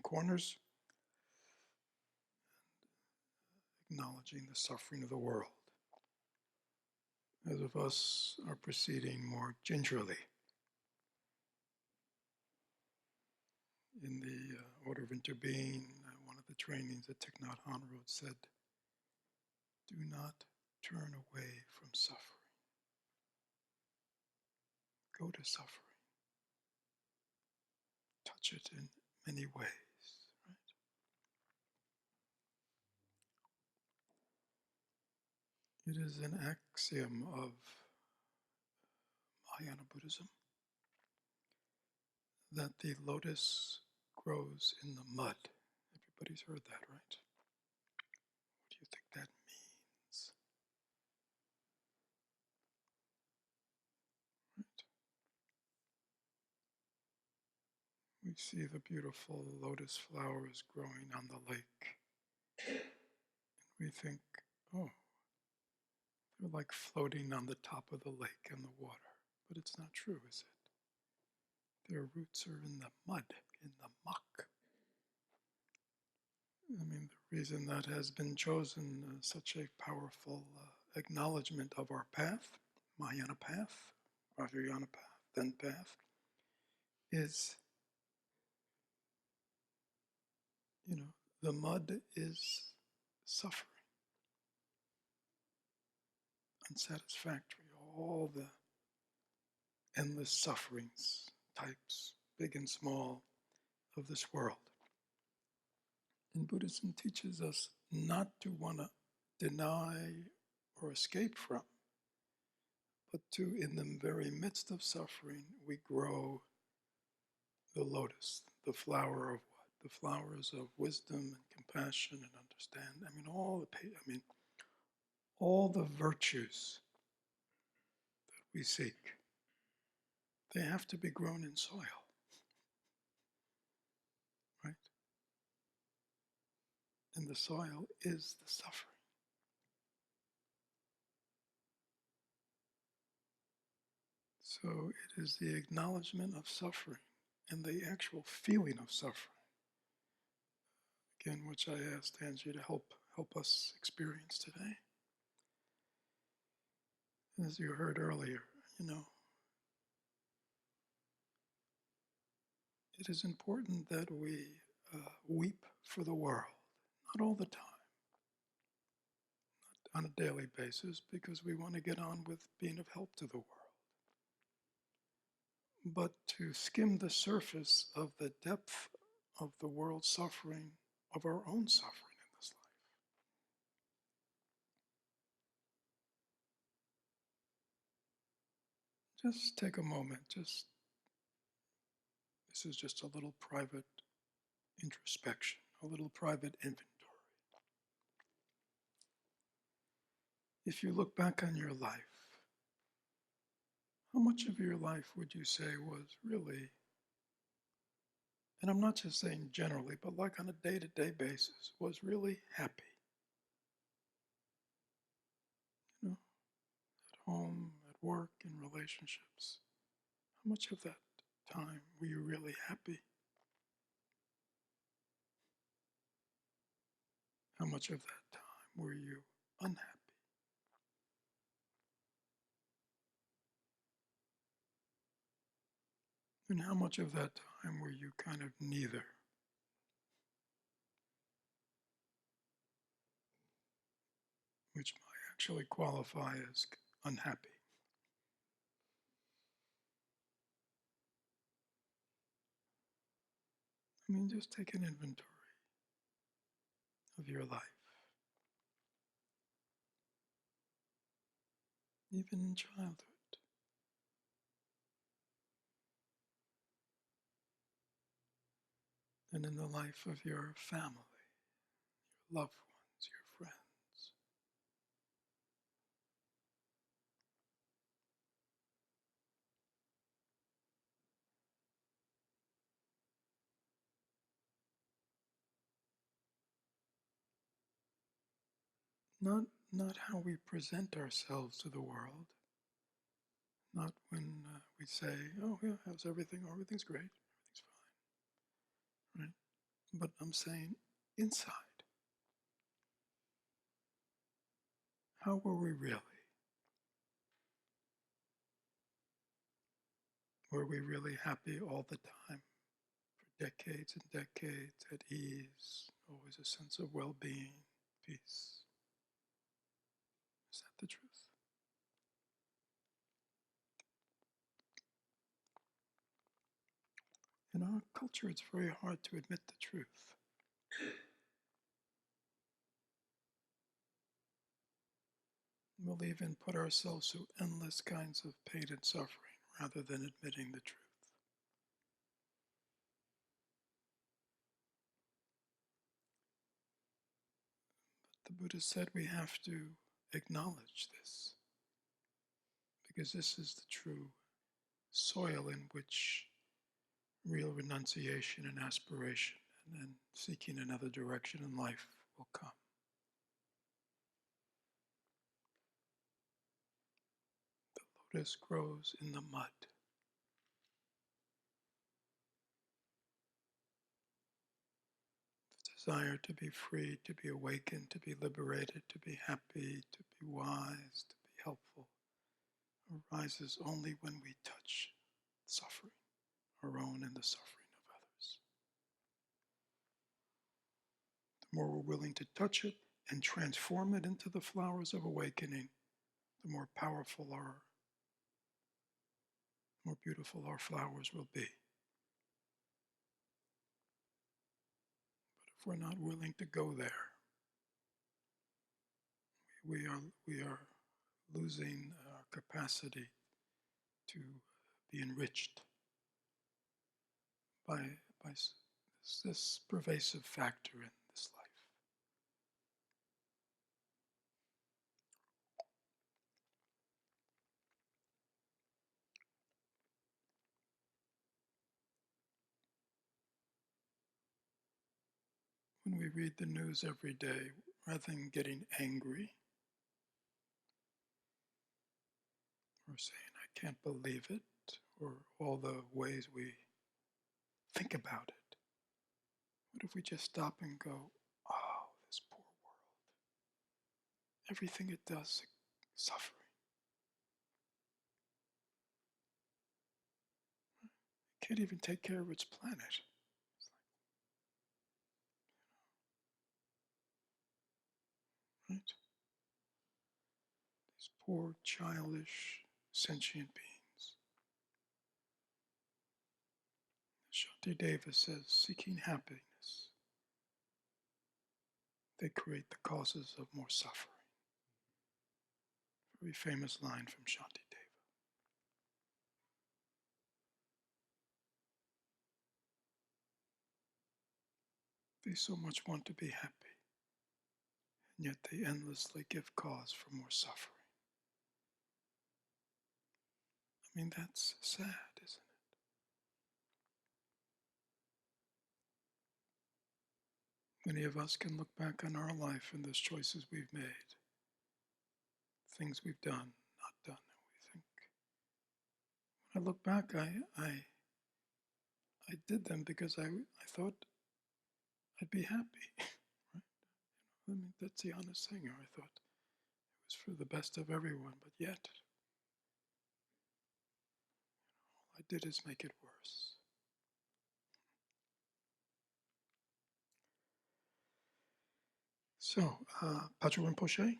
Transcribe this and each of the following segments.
corners, acknowledging the suffering of the world. Those of us are proceeding more gingerly. In the Order of Interbeing, one of the trainings that Thich Nhat Hanh wrote said, "Do not turn away from suffering. Go to suffering. Touch it in many ways." Right? It is an axiom of Mahayana Buddhism that the lotus grows in the mud. Everybody's heard that, right? What do you think that means? Right? We see the beautiful lotus flowers growing on the lake. And we think, oh, they're like floating on the top of the lake in the water. But it's not true, is it? Their roots are in the mud, in the muck. I mean, the reason that has been chosen such a powerful acknowledgement of our path, Mahayana path, Vajrayana path, then path, is, the mud is suffering, unsatisfactory, all the endless sufferings, types, big and small, of this world. And Buddhism teaches us not to want to deny or escape from, but to, in the very midst of suffering, we grow the lotus, the flower of what? The flowers of wisdom and compassion and understanding. All the virtues that we seek, they have to be grown in soil, right? And the soil is the suffering. So it is the acknowledgement of suffering and the actual feeling of suffering, again, which I asked Angie to help us experience today. As you heard earlier, it is important that we weep for the world, not all the time, not on a daily basis, because we want to get on with being of help to the world. But to skim the surface of the depth of the world's suffering, of our own suffering in this life. Just take a moment, this is just a little private introspection, a little private inventory. If you look back on your life, how much of your life would you say was really, and I'm not just saying generally, but like on a day-to-day basis, was really happy? At home, at work, in relationships. How much of that time were you really happy? How much of that time were you unhappy? And how much of that time were you kind of neither? Which might actually qualify as unhappy. Just take an inventory of your life. Even in childhood. And in the life of your family, your loved ones, your friends. Not how we present ourselves to the world. Not when we say, oh yeah, how's everything? Oh, everything's great. Everything's fine. Right? But I'm saying inside, how were we really? Were we really happy all the time, for decades and decades, at ease, always a sense of well-being, peace? Is that the truth? In our culture, it's very hard to admit the truth. We'll even put ourselves through endless kinds of pain and suffering rather than admitting the truth. The Buddha said we have to acknowledge this because this is the true soil in which real renunciation and aspiration and seeking another direction in life will come. The lotus grows in the mud. The desire to be free, to be awakened, to be liberated, to be happy, to be wise, to be helpful arises only when we touch suffering, our own and the suffering of others. The more we're willing to touch it and transform it into the flowers of awakening, the more powerful more beautiful our flowers will be. But if we're not willing to go there, we are losing our capacity to be enriched by this pervasive factor in this life. When we read the news every day, rather than getting angry or saying, I can't believe it, or all the ways we think about it, what if we just stop and go, oh, this poor world. Everything it does is suffering. It can't even take care of its planet. Right? These poor, childish, sentient beings. Shantideva says, seeking happiness, they create the causes of more suffering. Very famous line from Shantideva. They so much want to be happy, and yet they endlessly give cause for more suffering. I mean, that's sad, isn't it? Many of us can look back on our life and those choices we've made, things we've done, not done, and we think, when I look back, I did them because I thought I'd be happy. Right? I mean, that's the honest thing. I thought it was for the best of everyone, but yet all I did is make it worse. So, Patrul Rinpoche,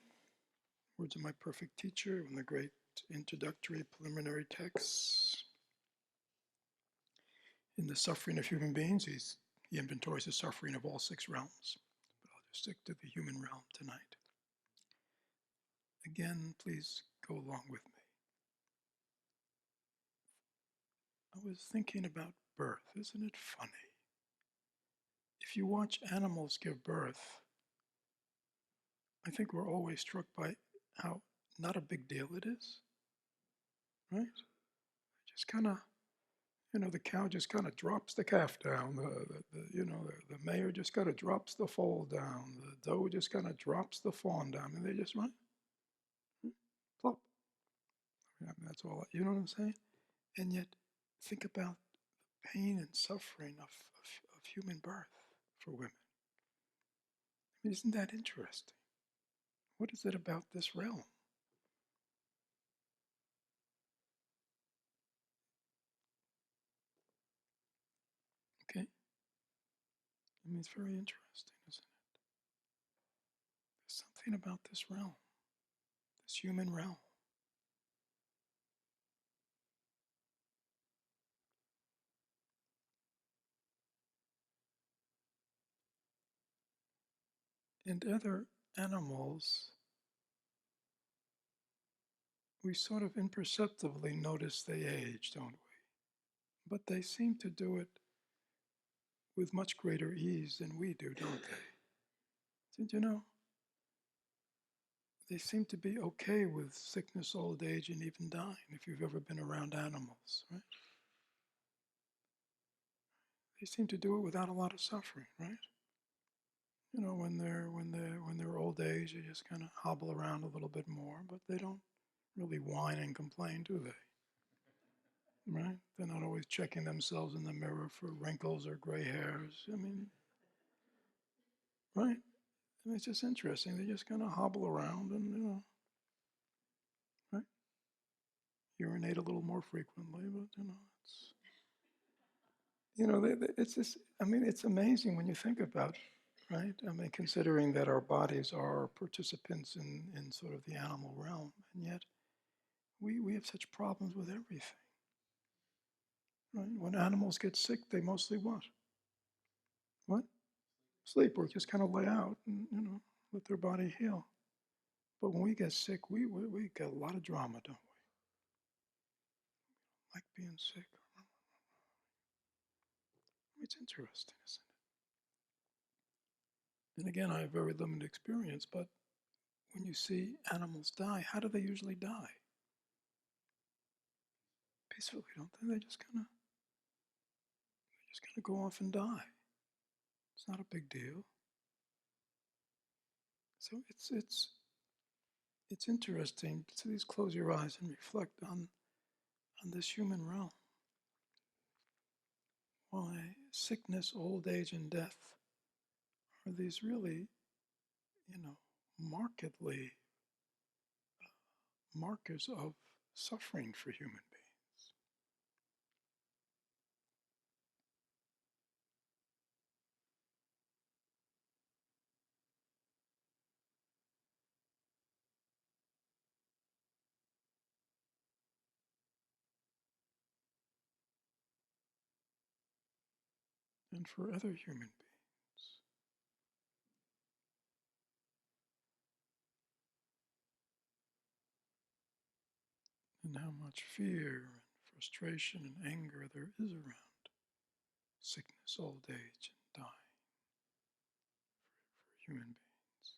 words of my perfect teacher, in the great introductory preliminary texts. In the suffering of human beings, he inventories the suffering of all 6 realms. But I'll just stick to the human realm tonight. Again, please go along with me. I was thinking about birth. Isn't it funny? If you watch animals give birth, I think we're always struck by how not a big deal it is, right? Just kind of, the cow just kind of drops the calf down. The mare just kind of drops the foal down. The doe just kind of drops the fawn down, and they just run, plop. I mean, that's all. You know what I'm saying? And yet, think about the pain and suffering of human birth for women. Isn't that interesting? What is it about this realm? Okay? I mean, it's very interesting, isn't it? There's something about this realm, this human realm. And other animals, we sort of imperceptibly notice they age, don't we? But they seem to do it with much greater ease than we do, don't they? Did you know? They seem to be okay with sickness, old age, and even dying, if you've ever been around animals, right? They seem to do it without a lot of suffering, right? You know, when they're old age, they just kind of hobble around a little bit more, but they don't really whine and complain, do they? Right? They're not always checking themselves in the mirror for wrinkles or gray hairs. I mean, right? And it's just interesting. They just kind of hobble around and, right? Urinate a little more frequently, but, it's just, I mean, it's amazing when you think about, right? I mean, considering that our bodies are participants in sort of the animal realm, and yet we have such problems with everything, right? When animals get sick, they mostly what? What? Sleep, or just kind of lay out and, let their body heal. But when we get sick, we get a lot of drama, don't we? Like being sick. It's interesting, isn't it? And again, I have very limited experience, but when you see animals die, how do they usually die? Peacefully, don't they? They just kind of go off and die. It's not a big deal. So it's interesting to please close your eyes and reflect on this human realm. Why sickness, old age, and death are these really, markedly markers of suffering for human beings. And for other human beings. And how much fear and frustration and anger there is around sickness, old age, and dying for human beings.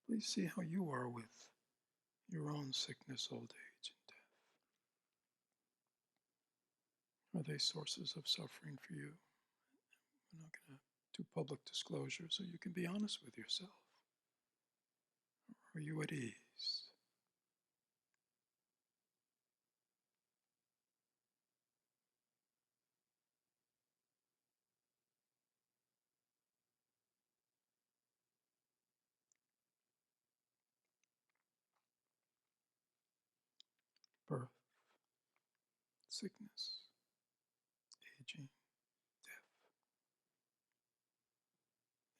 Please see how you are with your own sickness, old age, and death. Are they sources of suffering for you? We're not going to do public disclosure, so you can be honest with yourself. Are you at ease? Birth, sickness, aging, death.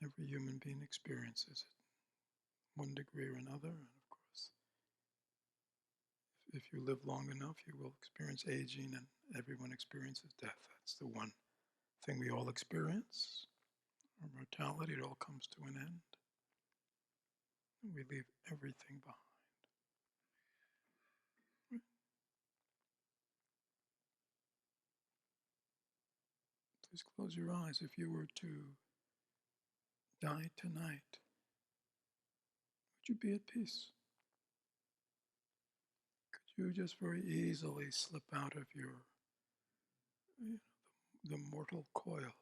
Every human being experiences it, one degree or another. And of course, if you live long enough, you will experience aging, and everyone experiences death. That's the one thing we all experience. Our mortality, it all comes to an end. And we leave everything behind. Please close your eyes. If you were to die tonight, would you be at peace? Could you just very easily slip out of you know, the mortal coil?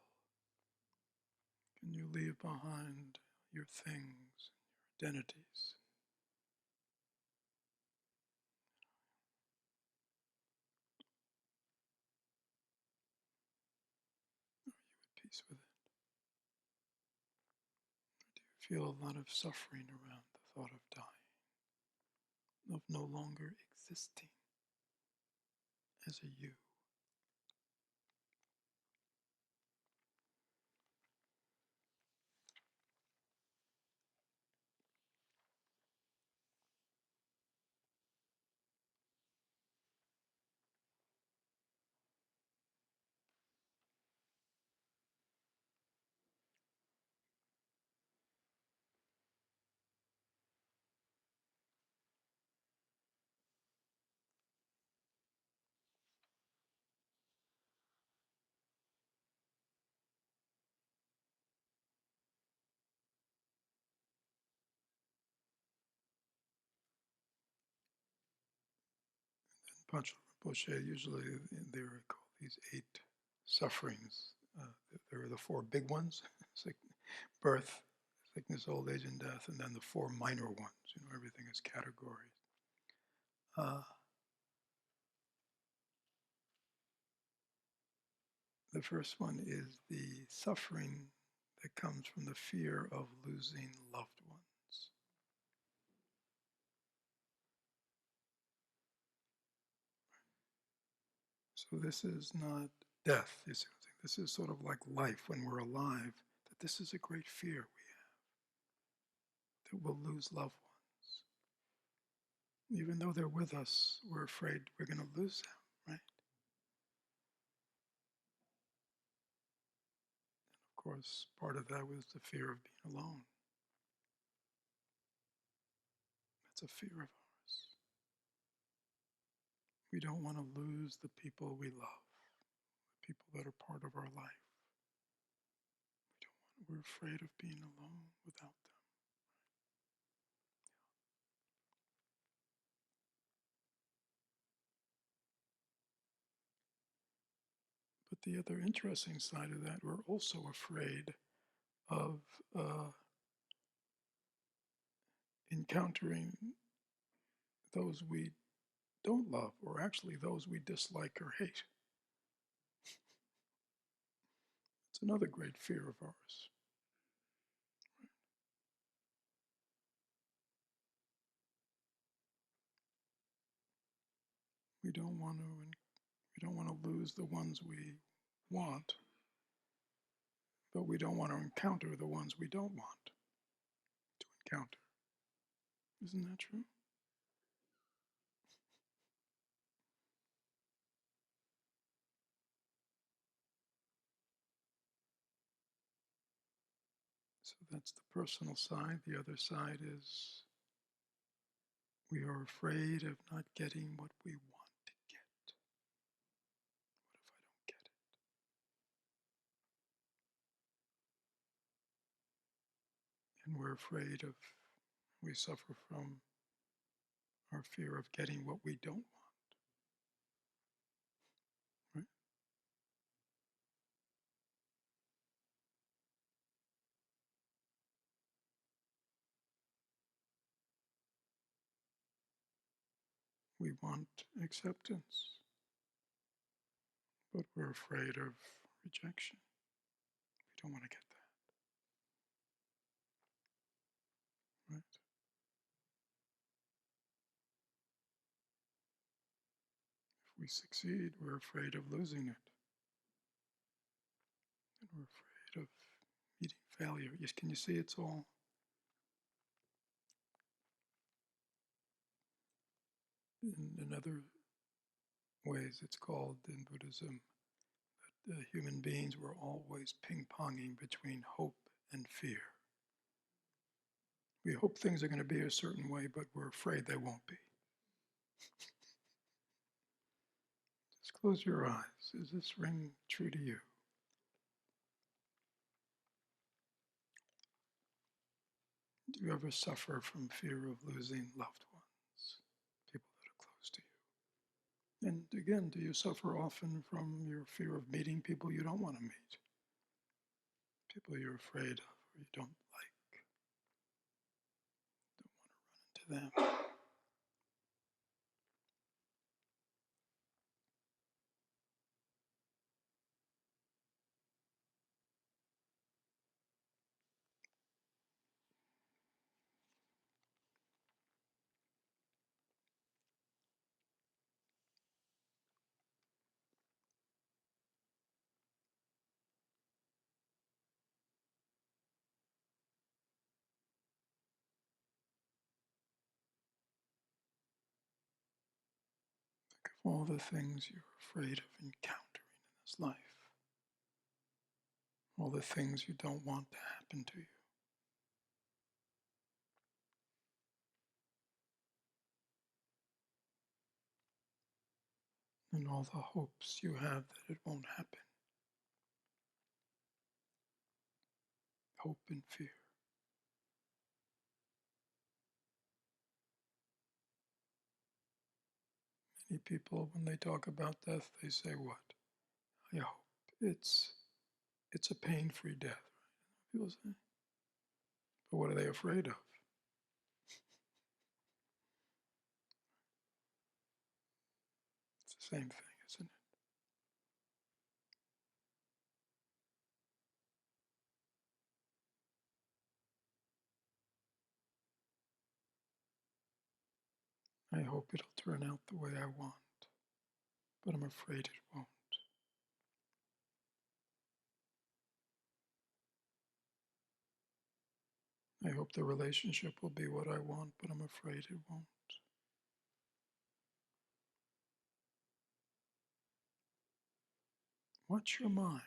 Can you leave behind your things, your identities? peace with it? Do you feel a lot of suffering around the thought of dying, of no longer existing as a you? Pancha Rinpoche, usually they call these 8 sufferings. There are the 4 big ones, birth, sickness, old age, and death, and then the 4 minor ones. Everything is categories. The first one is the suffering that comes from the fear of losing loved ones. So this is not death. This is sort of like life when we're alive, that this is a great fear we have, that we'll lose loved ones. Even though they're with us, we're afraid we're going to lose them, right? Of course, part of that was the fear of being alone. That's a fear of ours. We don't want to lose the people we love, the people that are part of our life. We're afraid of being alone without them. But the other interesting side of that, we're also afraid of encountering those we don't love, or actually those we dislike or hate. It's another great fear of ours. We don't want to lose the ones we want, but we don't want to encounter the ones we don't want to encounter. Isn't that true? So that's the personal side. The other side is we are afraid of not getting what we want to get. What if I don't get it? And we're afraid of, we suffer from our fear of getting what we don't want. Right? We want acceptance, but we're afraid of rejection. We don't want to get that. Right? If we succeed, we're afraid of losing it. And we're afraid of meeting failure. Yes, can you see it's all? In other ways, it's called in Buddhism that human beings were always ping-ponging between hope and fear. We hope things are going to be a certain way, but we're afraid they won't be. Just close your eyes. Does this ring true to you? Do you ever suffer from fear of losing loved ones, people that are close to you? And again, do you suffer often from your fear of meeting people you don't want to meet? People you're afraid of or you don't like, don't want to run into them. all the things you're afraid of encountering in this life, all the things you don't want to happen to you. And all the hopes you have that it won't happen. Hope and fear. Many people, when they talk about death, they say what? I hope it's a pain-free death. People say. But what are they afraid of? It's the same thing, isn't it? I hope it'll turn out the way I want, but I'm afraid it won't. I hope the relationship will be what I want, but I'm afraid it won't. Watch your mind.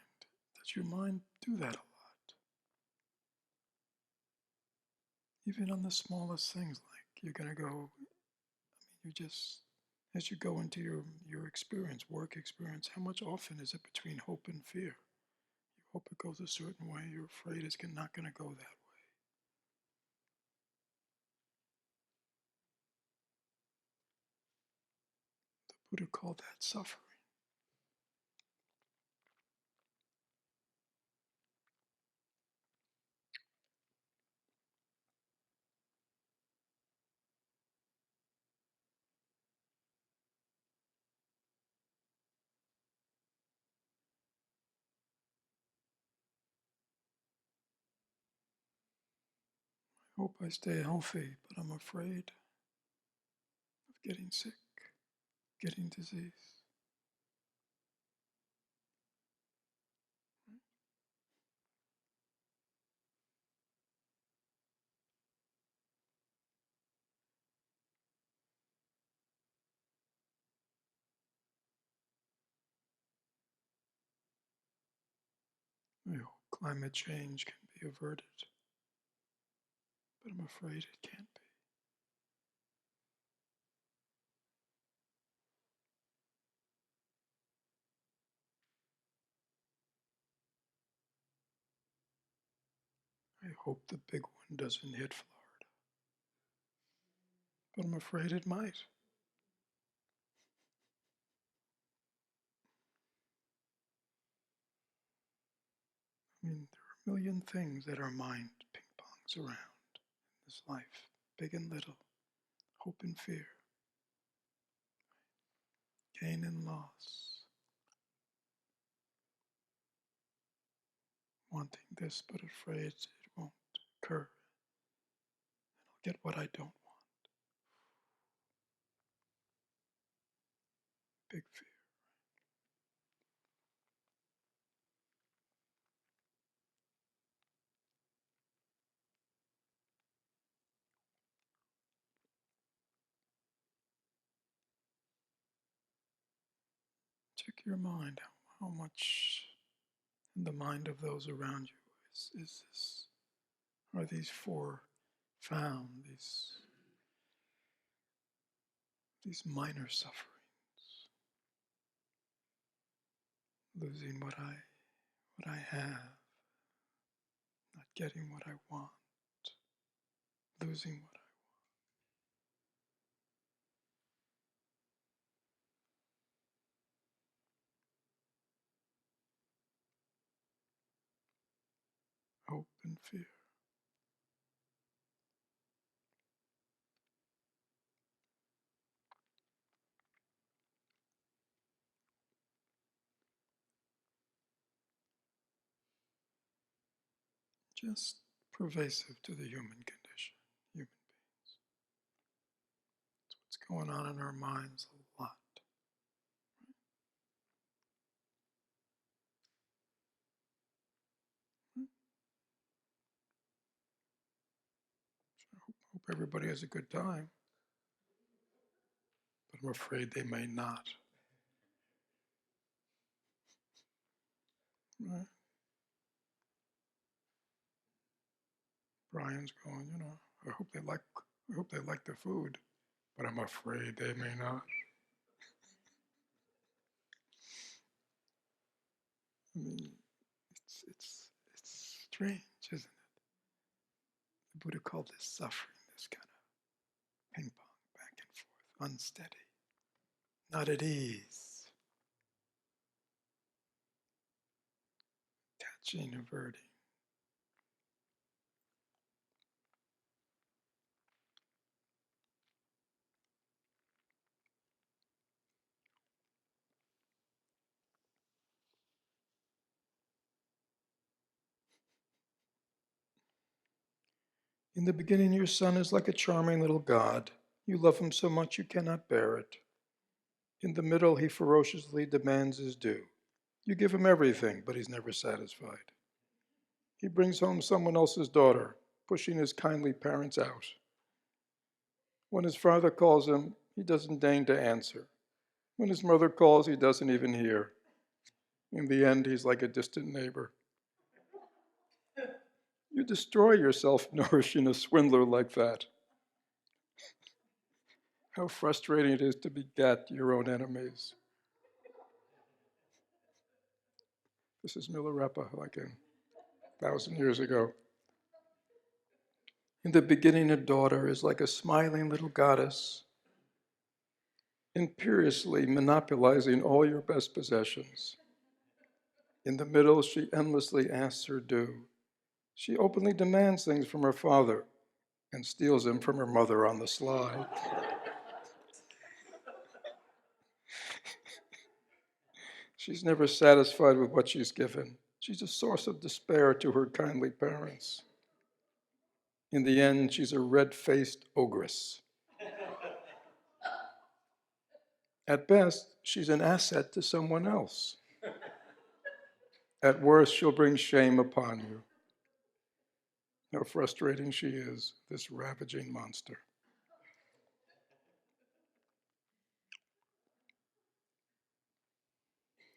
Does your mind do that a lot? Even on the smallest things, like you're going to go, you just, as you go into your experience, work experience, how much often is it between hope and fear? You hope it goes a certain way, you're afraid it's not going to go that way. The Buddha called that suffering. I hope I stay healthy, but I'm afraid of getting sick, getting disease. I hope climate change can be averted, but I'm afraid it can't be. I hope the big one doesn't hit Florida, but I'm afraid it might. I mean, there are a million things that our mind ping-pongs around in this life, big and little, hope and fear, gain and loss, wanting this but afraid it won't occur, and I'll get what I don't want. Big fear. Check your mind, how much in the mind of those around you is this, are these four found, these minor sufferings, losing what I have, not getting what I want, losing what I hope and fear. Just pervasive to the human condition, human beings. It's what's going on in our minds a lot. So I hope everybody has a good time, but I'm afraid they may not. vegetarians going, I hope they like the food, but I'm afraid they may not. I mean, it's strange, isn't it? The Buddha called this suffering, this kind of ping pong back and forth, unsteady, not at ease, attaching, averting. In the beginning, your son is like a charming little god. You love him so much you cannot bear it. In the middle, he ferociously demands his due. You give him everything, but he's never satisfied. He brings home someone else's daughter, pushing his kindly parents out. When his father calls him, he doesn't deign to answer. When his mother calls, he doesn't even hear. In the end, he's like a distant neighbor. You destroy yourself nourishing a swindler like that. How frustrating it is to beget your own enemies. This is Milarepa, like 1,000 years ago. In the beginning, a daughter is like a smiling little goddess, imperiously monopolizing all your best possessions. In the middle, she endlessly asks her due. She openly demands things from her father and steals them from her mother on the sly. She's never satisfied with what she's given. She's a source of despair to her kindly parents. In the end, she's a red-faced ogress. At best, she's an asset to someone else. At worst, she'll bring shame upon you. How frustrating she is, this ravaging monster.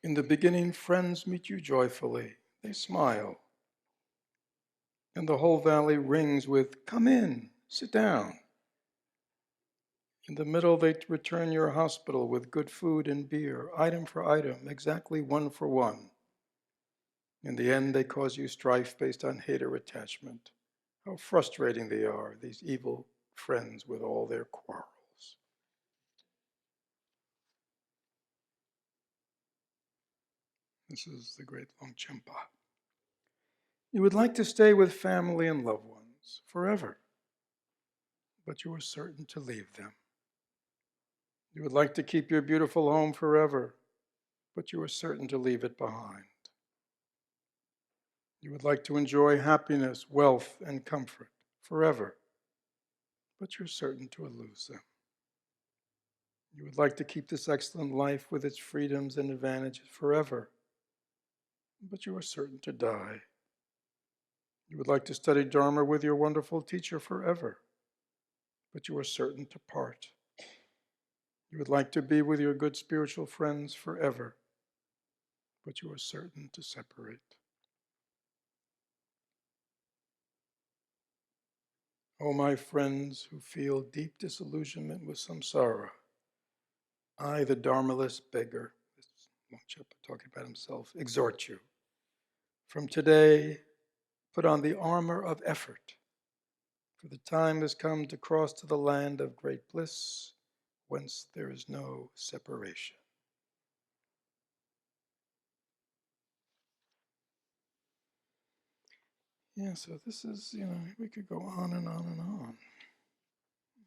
In the beginning, friends meet you joyfully. They smile. And the whole valley rings with, "Come in, sit down." In the middle, they return your hospital with good food and beer, item for item, exactly one for one. In the end, they cause you strife based on hate or attachment. How frustrating they are, these evil friends with all their quarrels. This is the great Longchenpa. You would like to stay with family and loved ones forever, but you are certain to leave them. You would like to keep your beautiful home forever, but you are certain to leave it behind. You would like to enjoy happiness, wealth, and comfort forever, but you're certain to lose them. You would like to keep this excellent life with its freedoms and advantages forever, but you are certain to die. You would like to study Dharma with your wonderful teacher forever, but you are certain to part. You would like to be with your good spiritual friends forever, but you are certain to separate. O my friends who feel deep disillusionment with samsara, I, the Dharmaless beggar, this is Longchenpa talking about himself, exhort you. From today, put on the armor of effort, for the time has come to cross to the land of great bliss, whence there is no separation. Yeah, so this is, we could go on and on and on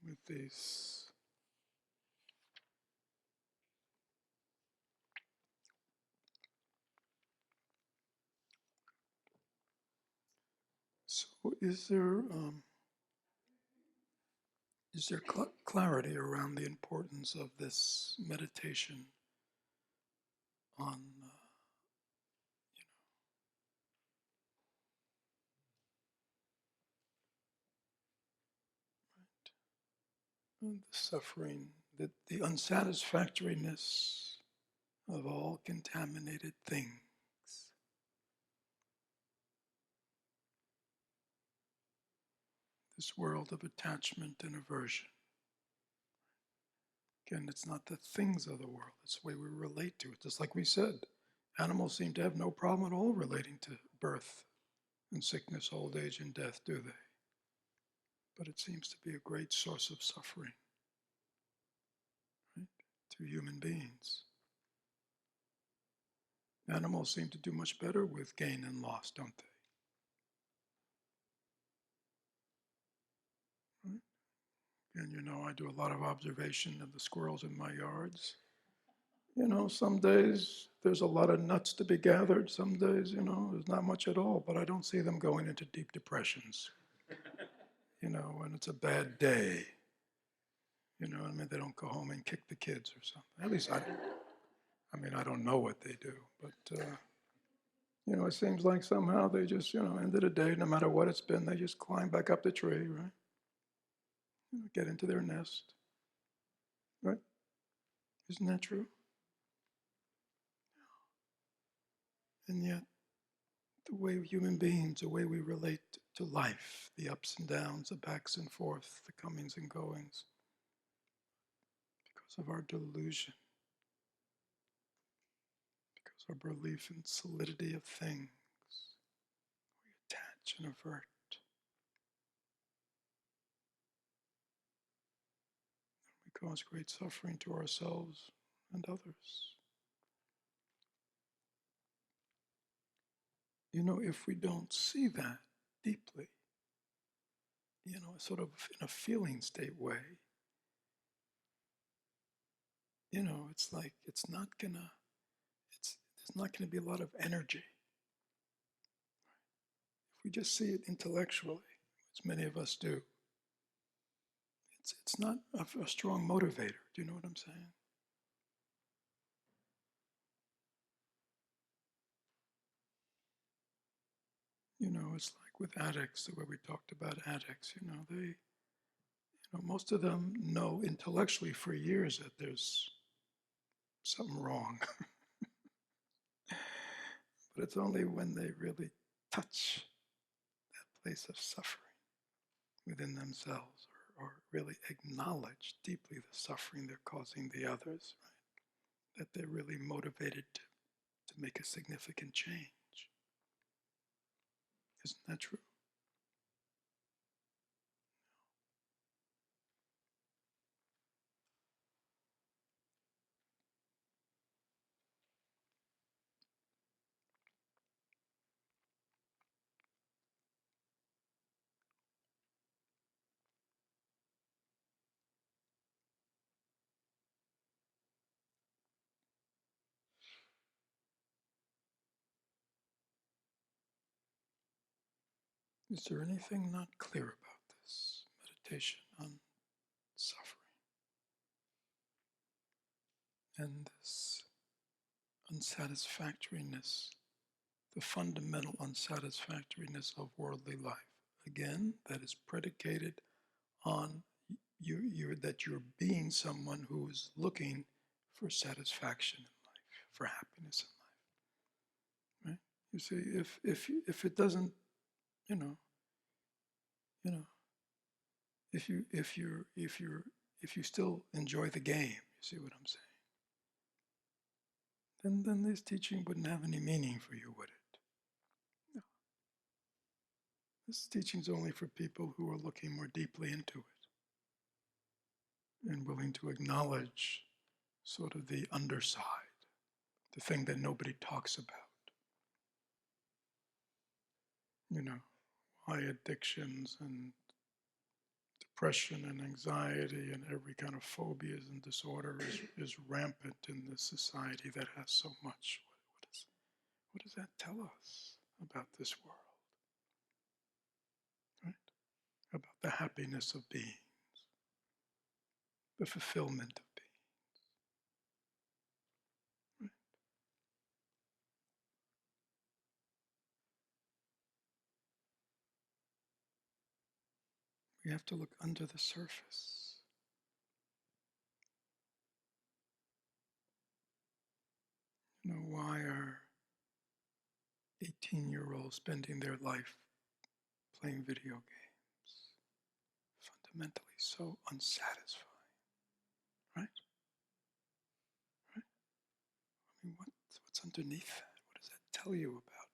with these. So is there clarity around the importance of this meditation on the suffering, the unsatisfactoriness of all contaminated things? this world of attachment and aversion. Again, it's not the things of the world, it's the way we relate to it. Just like we said, animals seem to have no problem at all relating to birth and sickness, old age, and death, do they? But it seems to be a great source of suffering, right, to human beings. Animals seem to do much better with gain and loss, don't they? Right? And I do a lot of observation of the squirrels in my yards. Some days there's a lot of nuts to be gathered. Some days, there's not much at all, but I don't see them going into deep depressions, when it's a bad day. They don't go home and kick the kids or something. At least I don't know what they do, but, it seems like somehow they just, end of the day, no matter what it's been, they just climb back up the tree, right? Get into their nest, right? Isn't that true? And yet, the way human beings, the way we relate to life, the ups and downs, the backs and forth, the comings and goings, because of our delusion, because of our belief in solidity of things, we attach and avert. We cause great suffering to ourselves and others. If we don't see that deeply, sort of in a feeling state way, it's like there's not gonna be a lot of energy. If we just see it intellectually, which many of us do, it's not a strong motivator. Do you know what I'm saying? It's like with addicts, the way we talked about addicts, most of them know intellectually for years that there's something wrong. But it's only when they really touch that place of suffering within themselves, or really acknowledge deeply the suffering they're causing the others, right, that they're really motivated to make a significant change. Isn't that true? Is there anything not clear about this meditation on suffering and this unsatisfactoriness, the fundamental unsatisfactoriness of worldly life? Again, that is predicated on that you're being someone who is looking for satisfaction in life, for happiness in life. Right? You see, if it doesn't, you know, you know, if you still enjoy the game, you see what I'm saying? Then this teaching wouldn't have any meaning for you, would it? No. This teaching is only for people who are looking more deeply into it and willing to acknowledge sort of the underside, the thing that nobody talks about. Why addictions and depression and anxiety and every kind of phobias and disorder is rampant in this society that has so much. What does that tell us about this world? Right? About the happiness of beings, the fulfillment of being. Right? We have to look under the surface. Why are 18-year-olds spending their life playing video games? fundamentally so unsatisfying, right? Right? I mean, what's underneath that? What does that tell you about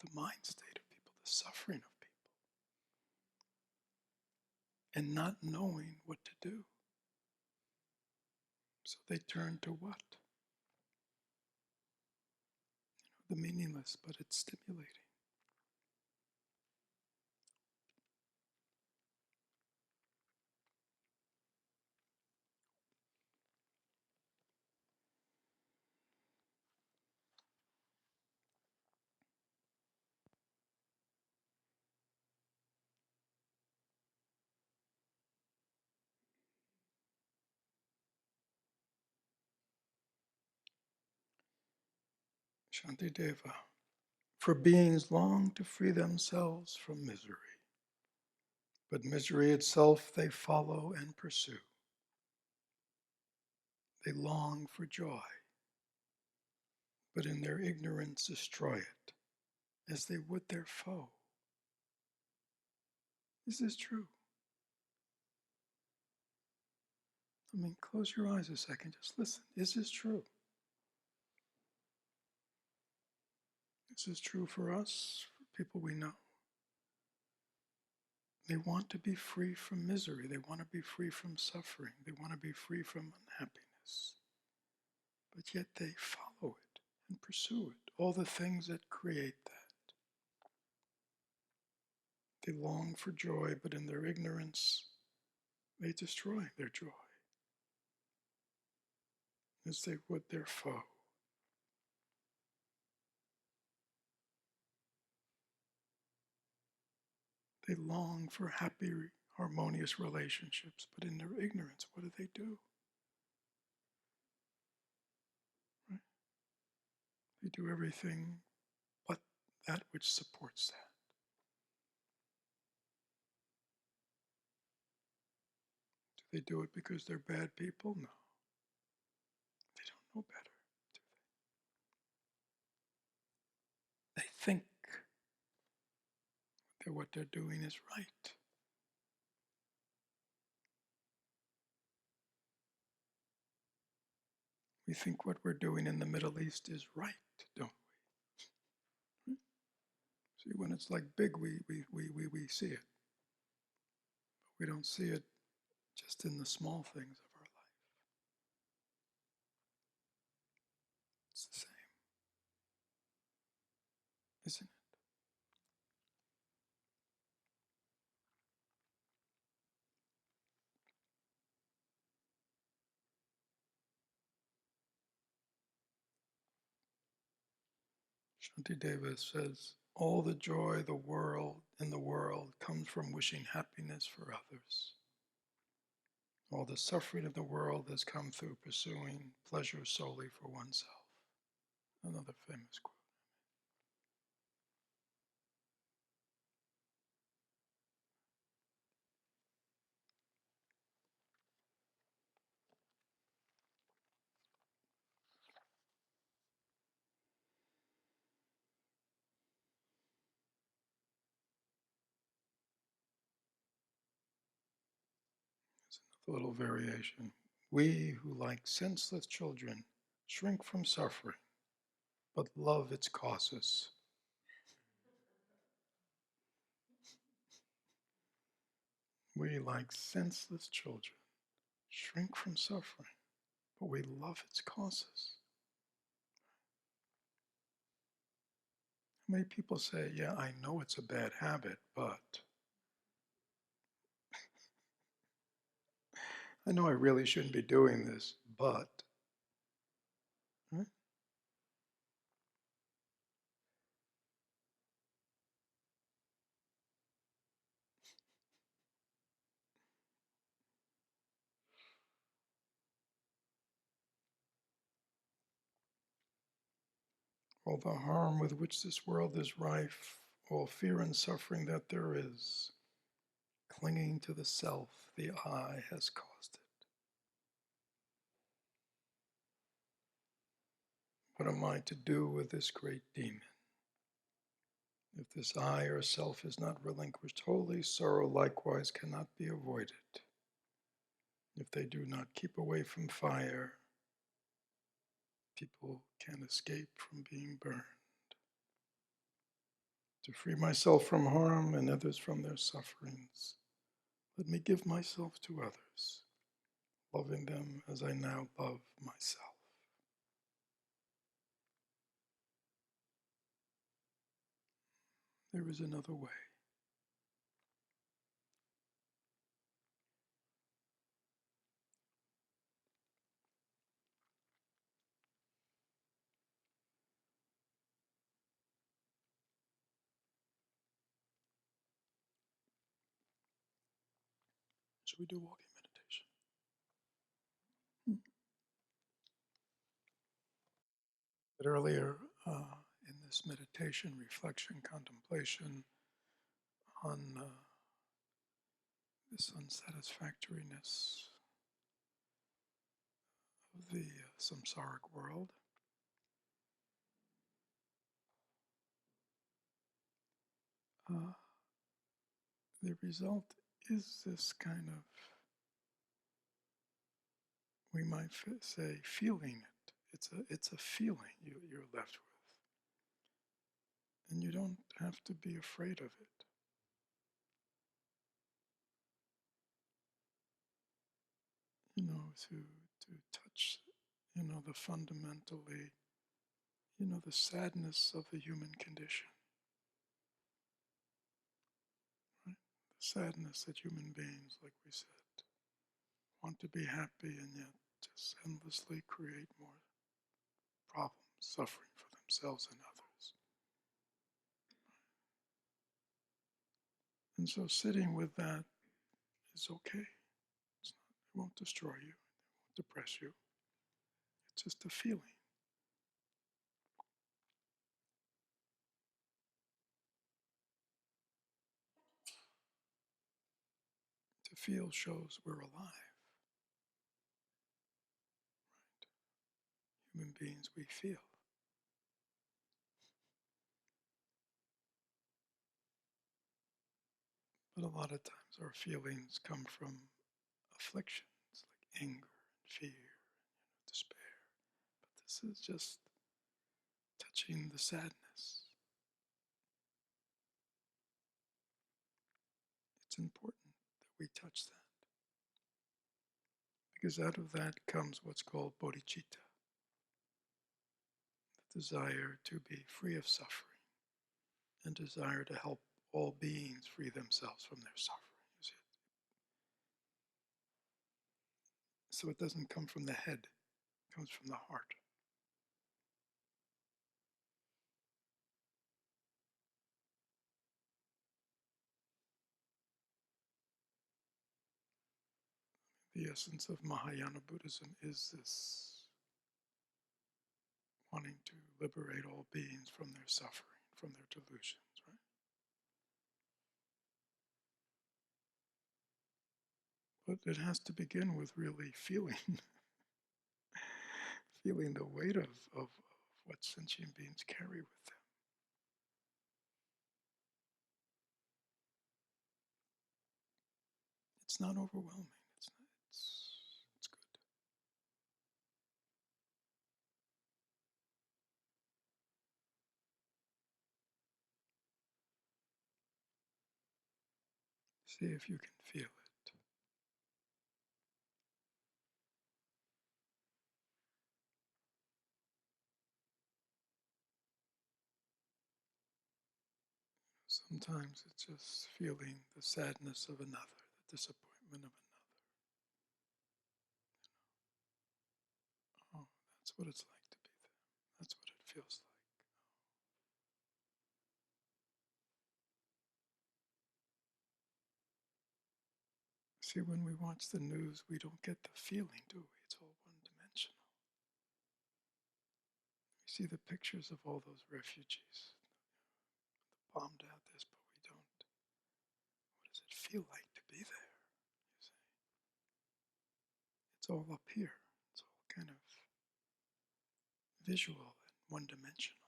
the mind state of people, the suffering of people, and not knowing what to do? So they turn to what? The meaningless, but it's stimulating. Shantideva. For beings long to free themselves from misery, but misery itself they follow and pursue. They long for joy, but in their ignorance destroy it, as they would their foe. Is this true? I mean, close your eyes a second, just listen. Is this true? Is this true for us, for people we know? They want to be free from misery. They want to be free from suffering. They want to be free from unhappiness. But yet they follow it and pursue it, all the things that create that. They long for joy, but in their ignorance, they destroy their joy, as they would their foe. They long for happy, harmonious relationships, but in their ignorance, what do? Right? They do everything but that which supports that. Do they do it because they're bad people? No. They don't know better, do they? They think that what they're doing is right. We think what we're doing in the Middle East is right, don't we? See, when it's like big, we see it. But we don't see it just in the small things of our life. It's the same, isn't it? Shantideva says, all the joy in the world comes from wishing happiness for others. All the suffering of the world has come through pursuing pleasure solely for oneself. Another famous quote. A little variation. We who, like senseless children, shrink from suffering, but love its causes. We, like senseless children, shrink from suffering, but we love its causes. How many people say, yeah, I know it's a bad habit, but I know I really shouldn't be doing this, but, right? All the harm with which this world is rife, all fear and suffering that there is, clinging to the self, the I, has caused it. What am I to do with this great demon? If this I or self is not relinquished wholly, sorrow likewise cannot be avoided. If they do not keep away from fire, people can escape from being burned. To free myself from harm and others from their sufferings, let me give myself to others, loving them as I now love myself. There is another way. Should we do walking meditation? But earlier in this meditation, reflection, contemplation on this unsatisfactoriness of the samsaric world, the result is this kind of, we might say, feeling it. It's a feeling you're left with. And you don't have to be afraid of it. To touch, the fundamentally, the sadness of the human condition. Right? The sadness that human beings, like we said, want to be happy and yet just endlessly create more problems, suffering for themselves and others. And so sitting with that is okay. It won't destroy you, it won't depress you. It's just a feeling. To feel shows we're alive. Human beings, we feel. But a lot of times our feelings come from afflictions like anger and fear, despair. But this is just touching the sadness. It's important that we touch that. Because out of that comes what's called bodhicitta, the desire to be free of suffering and desire to help all beings free themselves from their suffering. You see it? So it doesn't come from the head, it comes from the heart. The essence of Mahayana Buddhism is this wanting to liberate all beings from their suffering, from their delusions, right? But it has to begin with really feeling, feeling the weight of what sentient beings carry with them. It's not overwhelming. It's not, it's good. See if you can feel it. Sometimes it's just feeling the sadness of another, the disappointment of another. Oh, that's what it's like to be there. That's what it feels like. See, when we watch the news, we don't get the feeling, do we? It's all one-dimensional. We see the pictures of all those refugees, bombed out this, but we don't. What does it feel like to be there? You see, it's all up here. It's all kind of visual and one-dimensional.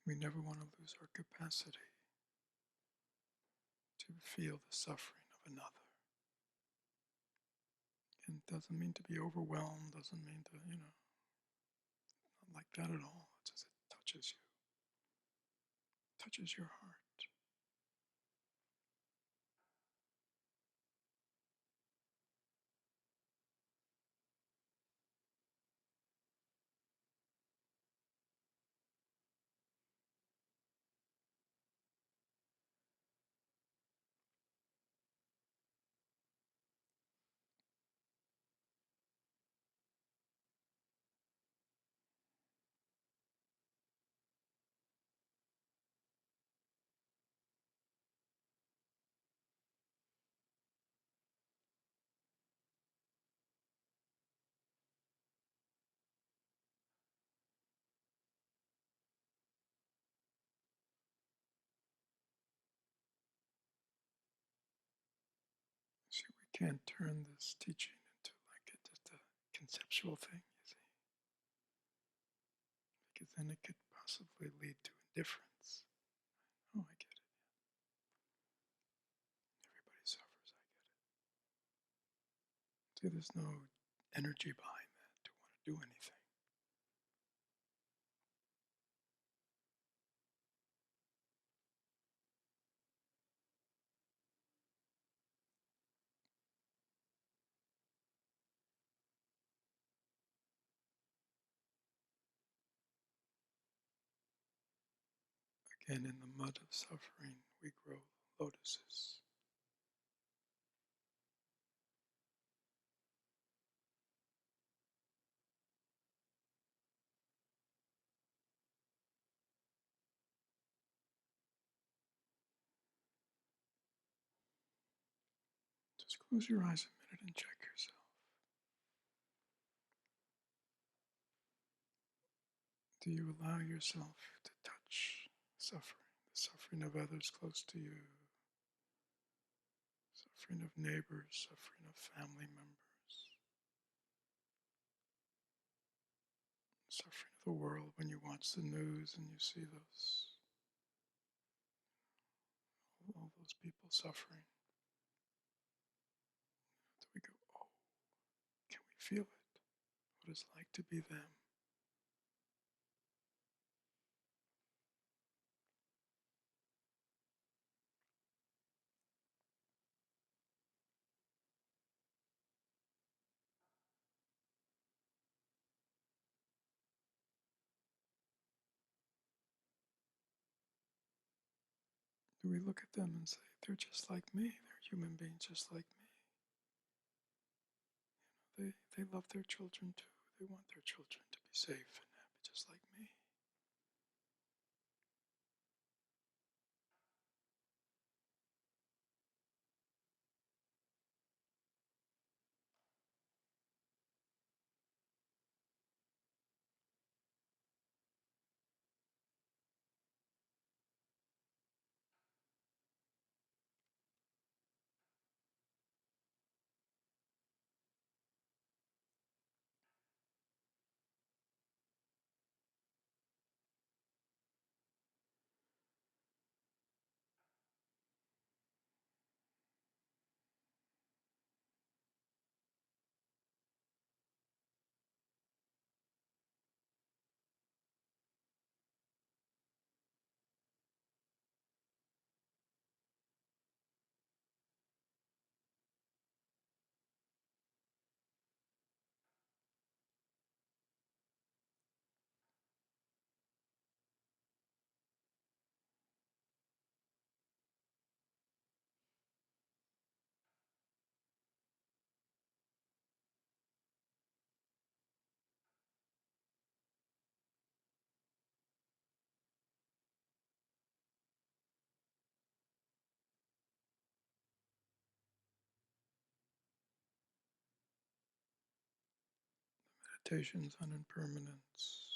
We never want to lose our capacity to feel the suffering of another. And it doesn't mean to be overwhelmed, doesn't mean to, not like that at all. It's just it touches your heart. See, we can't turn this teaching into just a conceptual thing, you see, because then it could possibly lead to indifference. Oh, I get it. Everybody suffers. I get it. See, there's no energy behind that to want to do anything. Again, in the mud of suffering, we grow lotuses. Just close your eyes a minute and check yourself. Do you allow yourself to touch suffering, the suffering of others close to you, suffering of neighbors, suffering of family members, suffering of the world when you watch the news and you see all those people suffering? Do we go, oh, can we feel it? What it's like to be them? Do we look at them and say, they're just like me, they're human beings just like me? They love their children too. They want their children to be safe and happy just like me. Meditations on impermanence,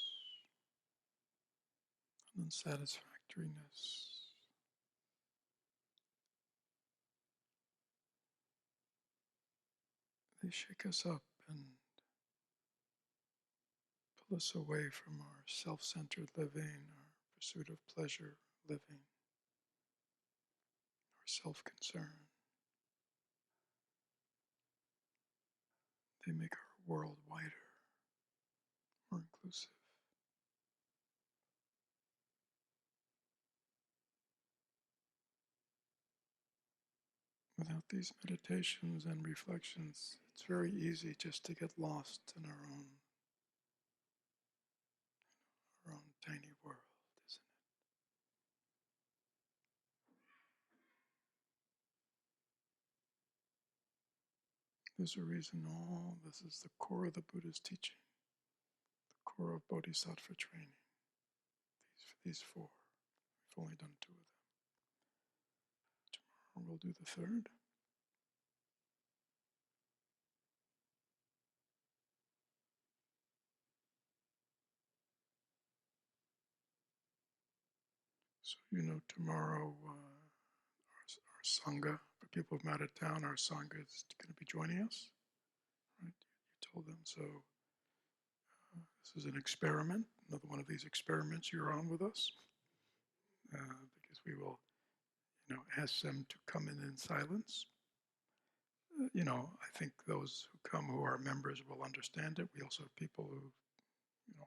on unsatisfactoriness. They shake us up and pull us away from our self-centered living, our pursuit of pleasure, living, or self-concern. They make our world wider, more inclusive. Without these meditations and reflections, it's very easy just to get lost in our own tiny world, isn't it? There's a reason all this is the core of the Buddha's teaching, the core of Bodhisattva training. These four. We've only done two of them. Tomorrow we'll do the third. So, tomorrow our Sangha, for people who've met out of town, our Sangha is going to be joining us. Right? You told them. So this is an experiment, another one of these experiments you're on with us. Because we will, ask them to come in silence. I think those who come who are members will understand it. We also have people who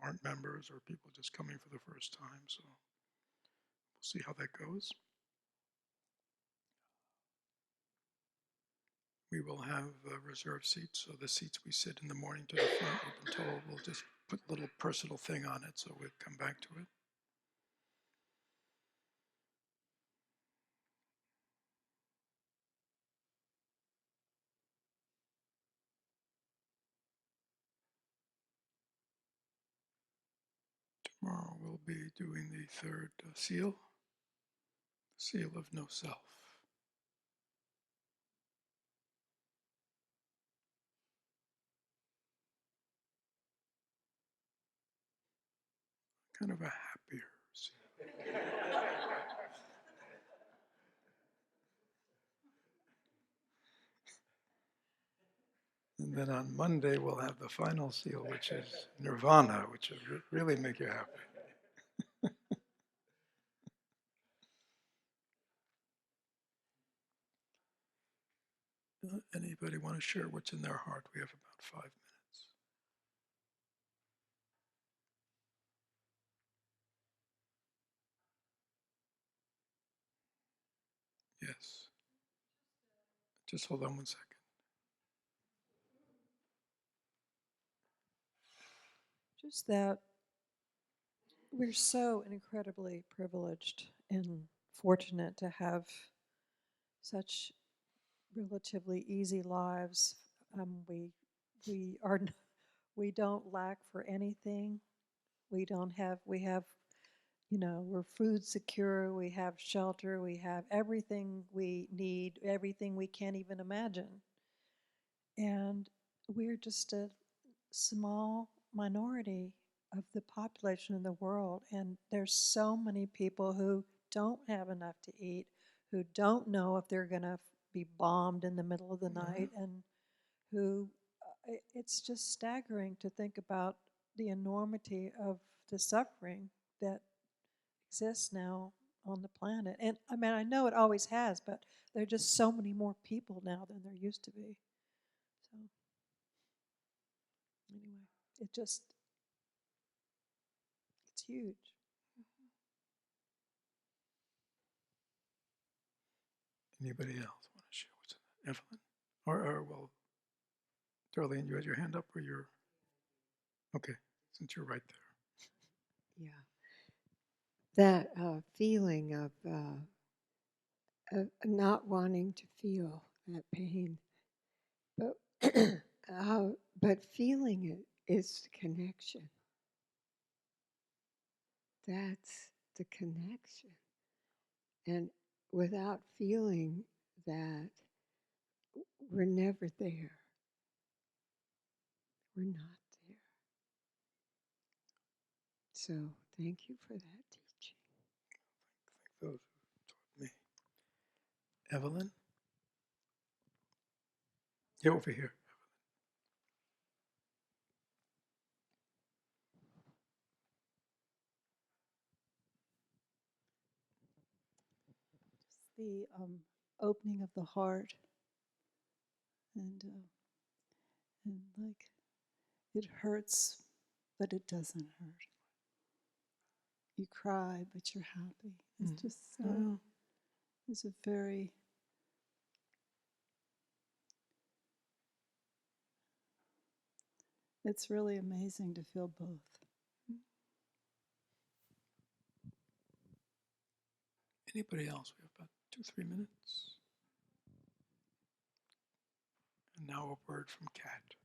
aren't members or people just coming for the first time. So we'll see how that goes. We will have reserved seats. So the seats we sit in the morning to the front, we've been told we'll just put a little personal thing on it. So we'll come back to it. Tomorrow we'll be doing the third seal, the seal of no self. Kind of a happier seal. And then on Monday we'll have the final seal, which is nirvana, which will really make you happy. Anybody want to share what's in their heart? We have about 5 minutes. Yes. Just hold on 1 second. Just that we're so incredibly privileged and fortunate to have such relatively easy lives. We are we don't lack for anything. We have we're food secure. We have shelter. We have everything we need. Everything we can't even imagine. And we're just a small minority of the population in the world, and there's so many people who don't have enough to eat, who don't know if they're going to be bombed in the middle of the night, and who it's just staggering to think about the enormity of the suffering that exists now on the planet. And I mean, I know it always has, but there are just so many more people now than there used to be. So anyway, it's huge. Anybody else want to share what's in that? Evelyn? Or well, Darlene, you had your hand up or you're... Okay, since you're right there. Yeah. That feeling of not wanting to feel that pain, but but feeling it is the connection. That's the connection, and without feeling that, we're never there. We're not there. So thank you for that teaching. Thank those who taught me. Evelyn? Yeah, over here. the opening of the heart, and like it hurts, but it doesn't hurt. You cry, but you're happy. It's just so. It's a very. It's really amazing to feel both. Anybody else? We have about 2-3 minutes. And now a word from Kat.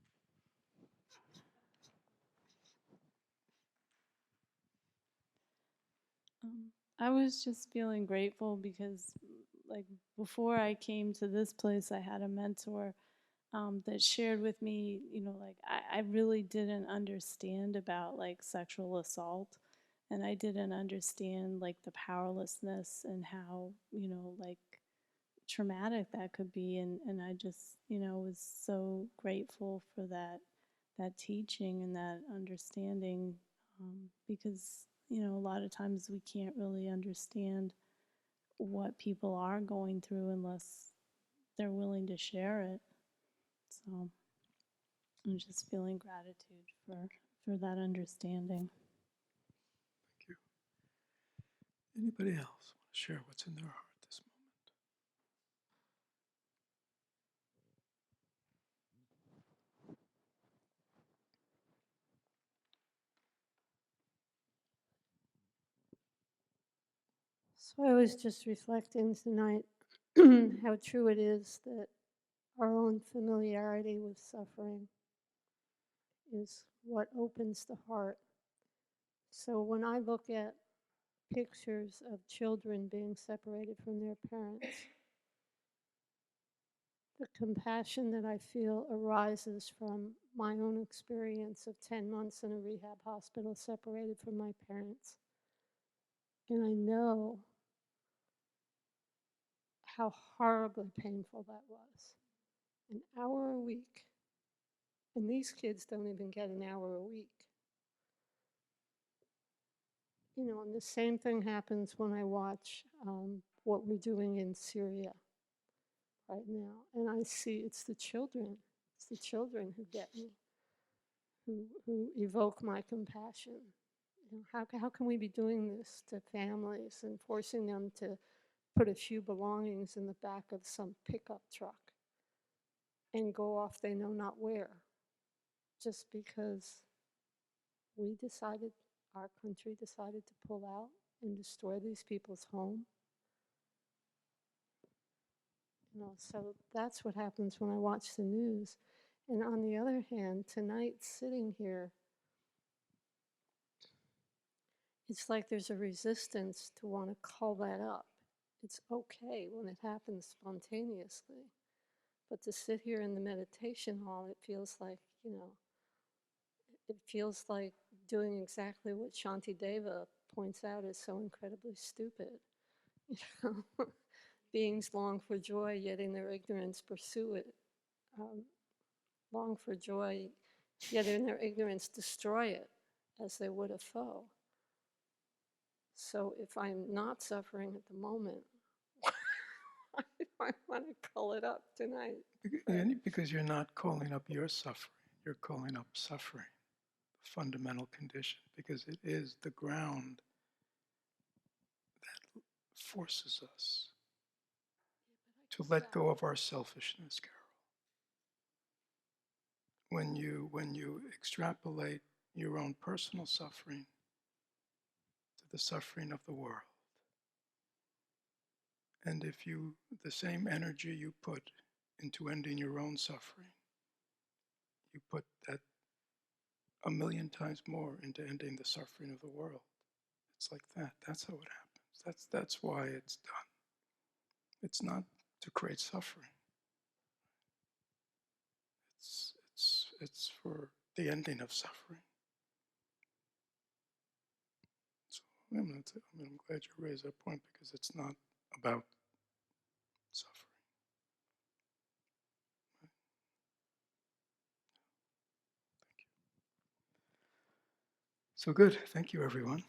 I was just feeling grateful because, like, before I came to this place, I had a mentor that shared with me, like, I really didn't understand about, like, sexual assault. And I didn't understand, like, the powerlessness and how, like, traumatic that could be. And I just, was so grateful for that teaching and that understanding, because a lot of times we can't really understand what people are going through unless they're willing to share it. So I'm just feeling gratitude for that understanding. Thank you. Anybody else want to share what's in their heart this moment? So I was just reflecting tonight how true it is that our own familiarity with suffering is what opens the heart. So when I look at pictures of children being separated from their parents, the compassion that I feel arises from my own experience of 10 months in a rehab hospital separated from my parents. And I know how horribly painful that was. An hour a week. And these kids don't even get an hour a week. And the same thing happens when I watch what we're doing in Syria right now. And I see it's the children. It's the children who get me, who evoke my compassion. How can we be doing this to families and forcing them to put a few belongings in the back of some pickup truck and go off they know not where, just because our country decided to pull out and destroy these people's home? So that's what happens when I watch the news. And on the other hand, tonight, sitting here, it's like there's a resistance to want to call that up. It's okay when it happens spontaneously. But to sit here in the meditation hall, it feels like, it feels like doing exactly what Shantideva points out is so incredibly stupid. Beings long for joy, yet in their ignorance pursue it. Long for joy, yet in their ignorance destroy it as they would a foe. So if I'm not suffering at the moment, why do I want to call it up tonight? Because you're not calling up your suffering, you're calling up suffering, the fundamental condition, because it is the ground that forces us to let go of our selfishness, Carol. When you extrapolate your own personal suffering to the suffering of the world, and if the same energy you put into ending your own suffering, you put that 1,000,000 times more into ending the suffering of the world. It's like that. That's how it happens. That's why it's done. It's not to create suffering. It's for the ending of suffering. So I'm glad you raised that point, because it's not about suffering. Thank you. So good. Thank you, everyone.